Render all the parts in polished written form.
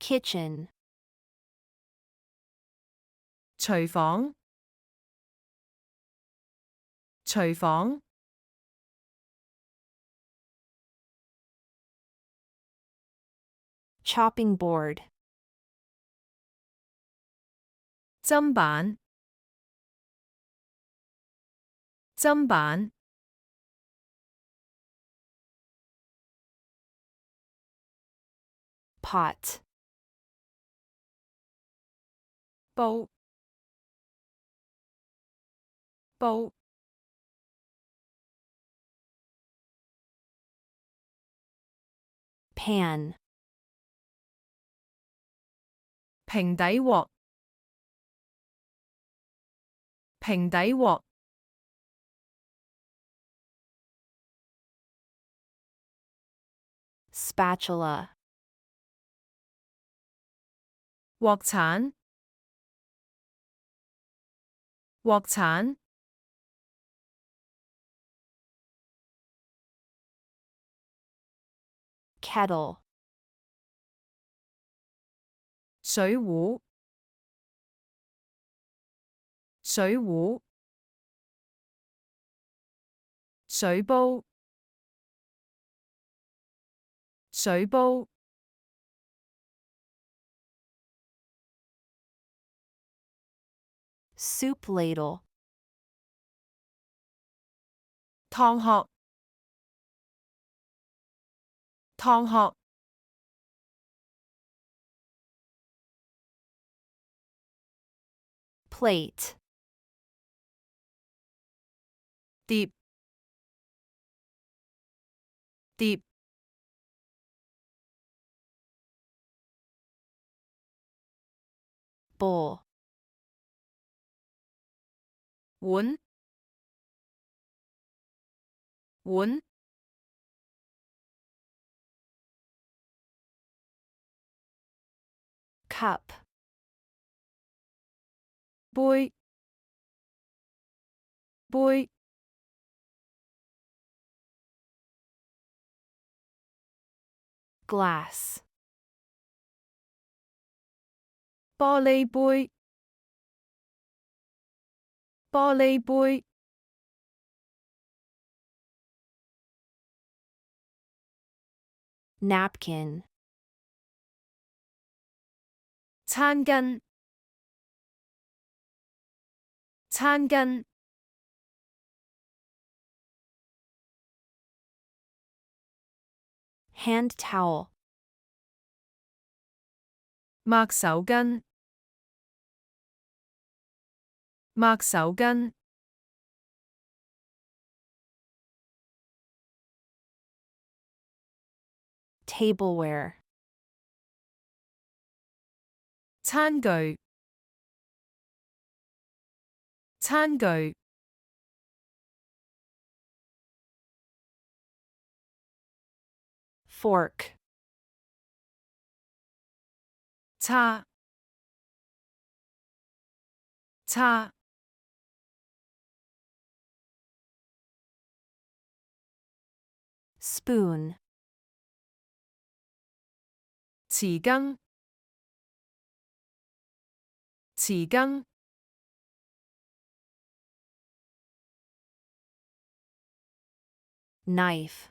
kitchen, 廚房廚房 chopping board, 砧板砧板 pot, 煲煲 pan, 平底鑊平底鑊 spatula, 鑊鏟鑊鏟 kettle, 水壺水壺水煲水煲 soup ladle, 湯殼湯殼 plate, 碟碟 bowl, 碗碗 cup, 杯杯 glass, 玻璃杯玻璃杯 napkin, 餐巾餐巾 hand towel, 抹手巾抹手巾 tableware, 餐具餐具 fork, 叉叉 spoon, 匙羹匙羹 knife,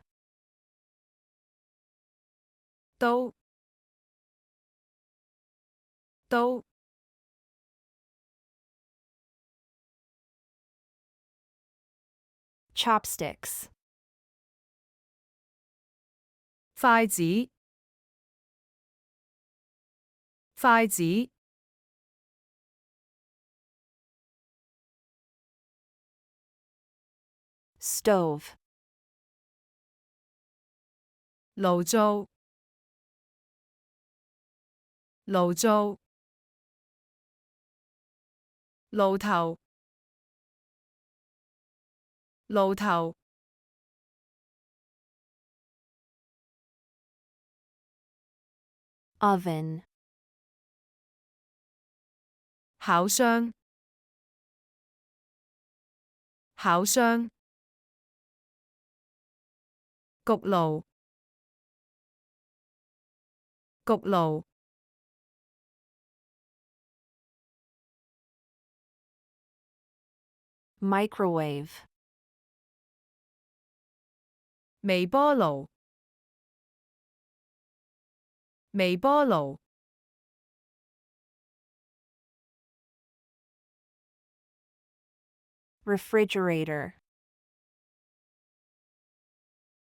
刀刀 chopsticks, 筷子筷子 stove, 爐灶爐灶爐頭爐頭 oven, 烤箱烤箱焗爐焗爐 microwave, 微波炉，微波炉， refrigerator,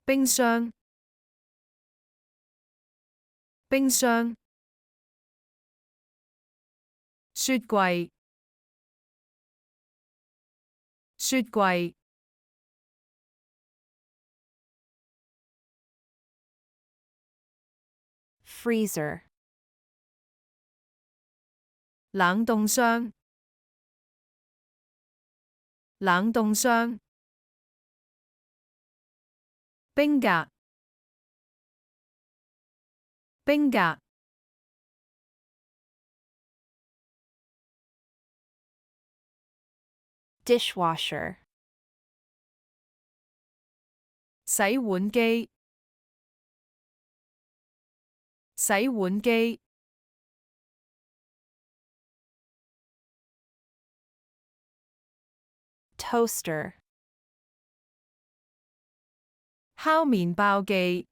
冰箱，冰箱，雪柜，雪柜， freezer, 冷冻箱，冷冻箱，冰格，冰格， dishwasher, 洗碗機，洗碗機， toaster, 烤麵包機，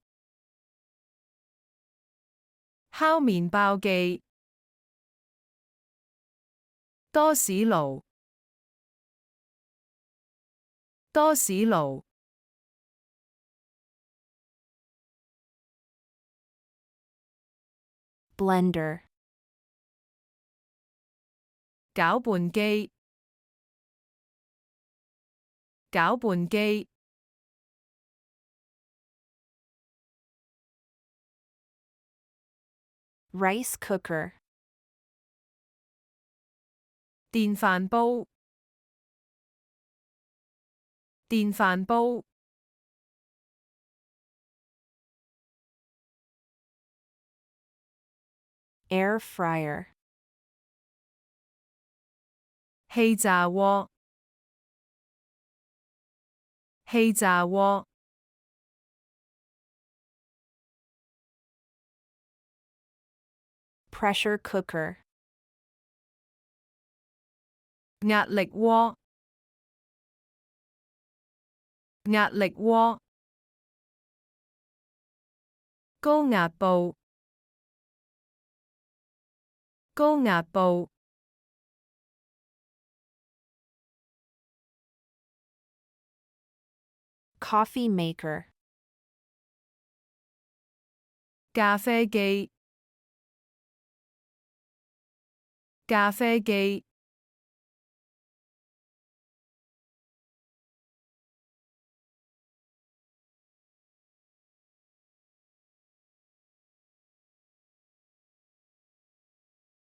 烤麵包機，多士爐，多士爐， blender, 攪拌機，攪拌機， rice cooker, 電飯煲，電飯煲， air fryer, 氣炸鍋，氣炸鍋， pressure cooker, 壓力鍋，壓力鍋，高壓煲，高壓煲， coffee maker, 咖啡機，咖啡機，